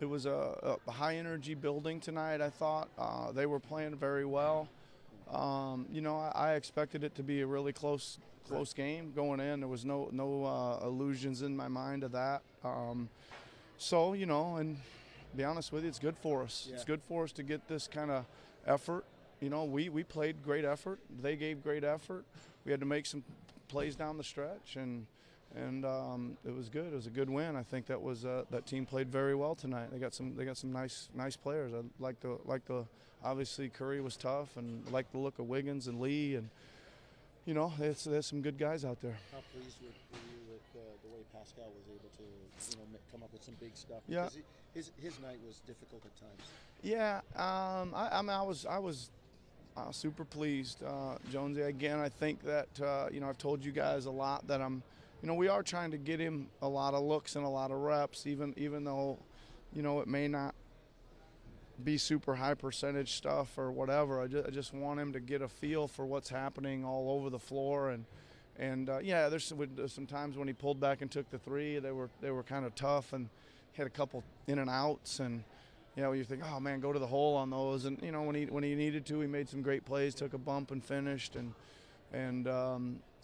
It was a high-energy building tonight, I thought. They were playing very well. I expected it to be a really close game going in. There was no illusions in my mind of that. And be honest with you, it's good for us. Yeah. It's good for us to get this kind of effort. We played great effort. They gave great effort. We had to make some plays down the stretch, and it was good. It was a good win. I think that team played very well tonight. They got some nice players. I like the obviously Curry was tough, and I like the look of Wiggins and Lee, and there's some good guys out there. How pleased were you with the way Pascal was able to come up with some big stuff? Yeah. Because his night was difficult at times. Yeah. I was super pleased, Jonesy. Again, I think that I've told you guys a lot that we are trying to get him a lot of looks and a lot of reps, even though it may not be super high percentage stuff or whatever. I just want him to get a feel for what's happening all over the floor, and there's some times when he pulled back and took the three. They were kind of tough, and had a couple in and outs, and you think, oh man, go to the hole on those. And when he needed to, he made some great plays, took a bump and finished, and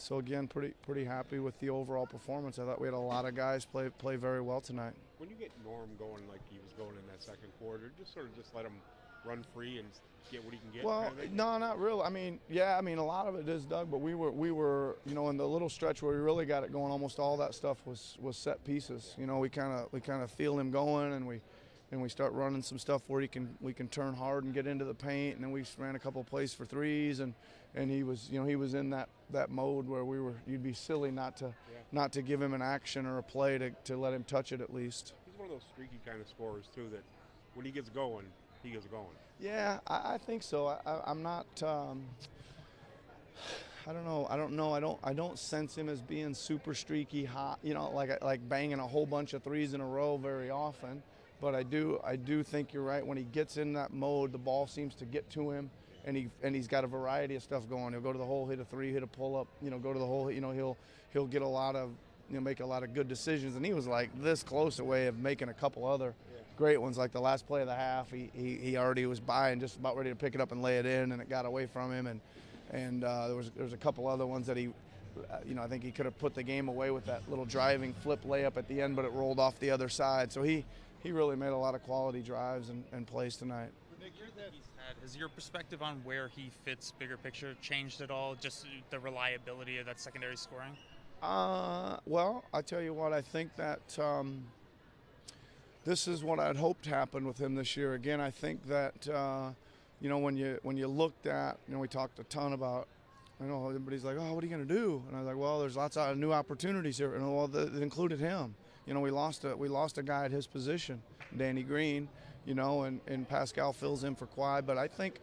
so again, pretty happy with the overall performance. I thought we had a lot of guys play very well tonight. When you get Norm going like he was going in that second quarter, just let him run free and get what he can get? Well, no, not really. A lot of it is, Doug, but we were in the little stretch where we really got it going, almost all that stuff was set pieces. We kind of feel him going, and we start running some stuff where we can turn hard and get into the paint, and then we ran a couple of plays for threes, and he was in that mode where you'd be silly not to give him an action or a play to let him touch it at least. He's one of those streaky kind of scorers too, that when he gets going, he gets going. Yeah, I think so. I'm not. I don't know. I don't sense him as being super streaky, hot. Like banging a whole bunch of threes in a row very often. But I do think you're right. When he gets in that mode, the ball seems to get to him, and he's got a variety of stuff going. He'll go to the hole, hit a three, hit a pull up. Go to the hole. He'll get a lot of make a lot of good decisions. And he was like this close away of making a couple other great ones. Like the last play of the half, he already was by and just about ready to pick it up and lay it in, and it got away from him. And there was a couple other ones that he. I think he could have put the game away with that little driving flip layup at the end, but it rolled off the other side. So he really made a lot of quality drives and plays tonight. Has your perspective on where he fits bigger picture changed at all, just the reliability of that secondary scoring? Well, I tell you what, I think that this is what I'd hoped happened with him this year. Again, I think that when you looked at, we talked a ton about, everybody's like, oh, what are you going to do? And I was like, well, there's lots of new opportunities here. That included him. We lost a guy at his position, Danny Green, and Pascal fills in for Kawhi. But I think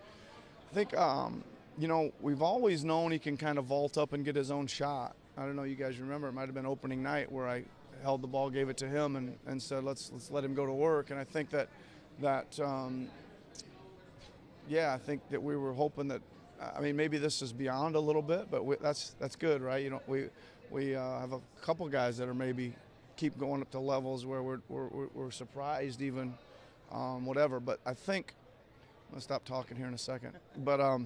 we've always known he can kind of vault up and get his own shot. I don't know, you guys remember, it might have been opening night where I held the ball, gave it to him, and said, let's let him go to work. And I think that I think that we were hoping that, maybe this is beyond a little bit, but that's good, right? We have a couple guys that are maybe keep going up to levels where we're surprised even, whatever. But I think I'm gonna stop talking here in a second. But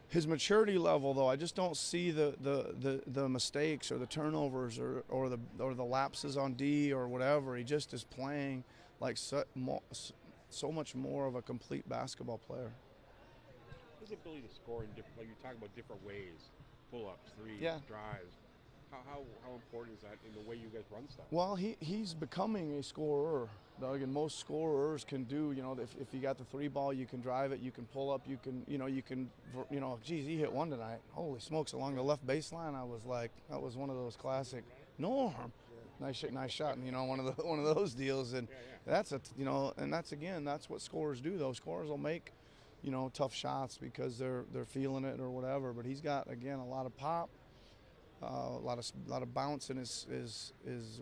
his maturity level, though, I just don't see the mistakes or the turnovers or the lapses on D or whatever. He just is playing like so much more of a complete basketball player. His ability to score in different, like you talk about, different ways, pull-ups, threes, drives. How important is that in the way you guys run stuff? Well, he's becoming a scorer, Doug, and most scorers can do. If you got the three ball, you can drive it, you can pull up, you can. Geez, he hit one tonight. Holy smokes! Along the left baseline, I was like, that was one of those classic Norm. Nice shot, and one of those deals, and that's that's what scorers do. Though scorers will make, tough shots because they're feeling it or whatever. But he's got, again, a lot of pop. A lot of bounce in his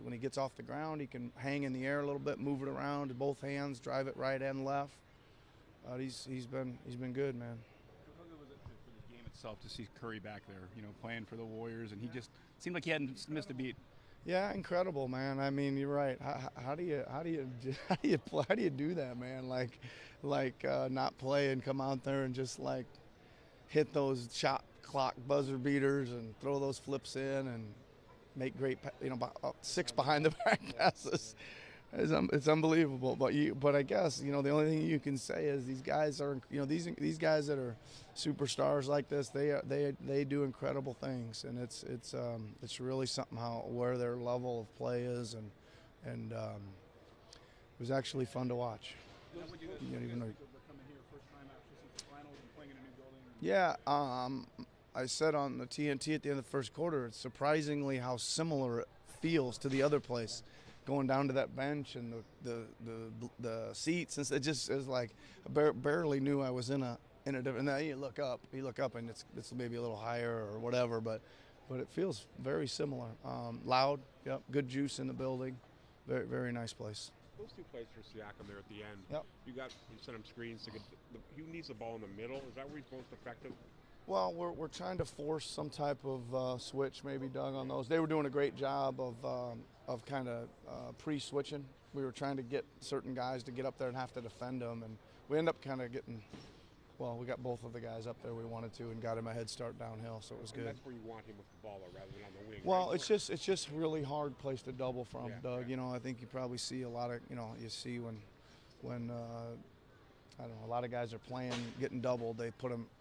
when he gets off the ground. He can hang in the air a little bit, move it around with both hands, drive it right and left. He's been good, man. How good was it for the game itself to see Curry back there, playing for the Warriors, and he just seemed like he hadn't missed a beat. Yeah, incredible, man. I mean, you're right. How do you how do you do that, man? Not play and come out there and just like hit those shot clock buzzer beaters and throw those flips in and make great, six behind the back passes. It's unbelievable. But I guess the only thing you can say is these guys are, these guys that are superstars like this, they do incredible things, and it's really something where their level of play is, and it was actually fun to watch. Yeah, I said on the TNT at the end of the first quarter, it's surprisingly how similar it feels to the other place. Going down to that bench and the seats, and it just is like I barely knew I was in a different. And then you look up, and it's maybe a little higher or whatever, but it feels very similar. Loud, yep, good juice in the building, very very nice place. Those two plays for Siakam there at the end. Yep. You sent him screens to get. He needs the ball in the middle. Is that where he's most effective? Well, we're trying to force some type of switch, maybe, Doug, on those. They were doing a great job of kind of pre-switching. We were trying to get certain guys to get up there and have to defend them, and we end up kind of getting. Well, we got both of the guys up there we wanted to, and got him a head start downhill, so it was good. And that's where you want him with the ball, rather than on the wing. Well, right? it's just really hard place to double from, Yeah, Doug. yeah. I think you probably see a lot of you see when I don't know, a lot of guys are playing, getting doubled. They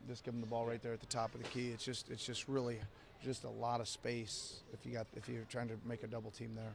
just give them the ball right there at the top of the key. It's just really just a lot of space if you're trying to make a double team there.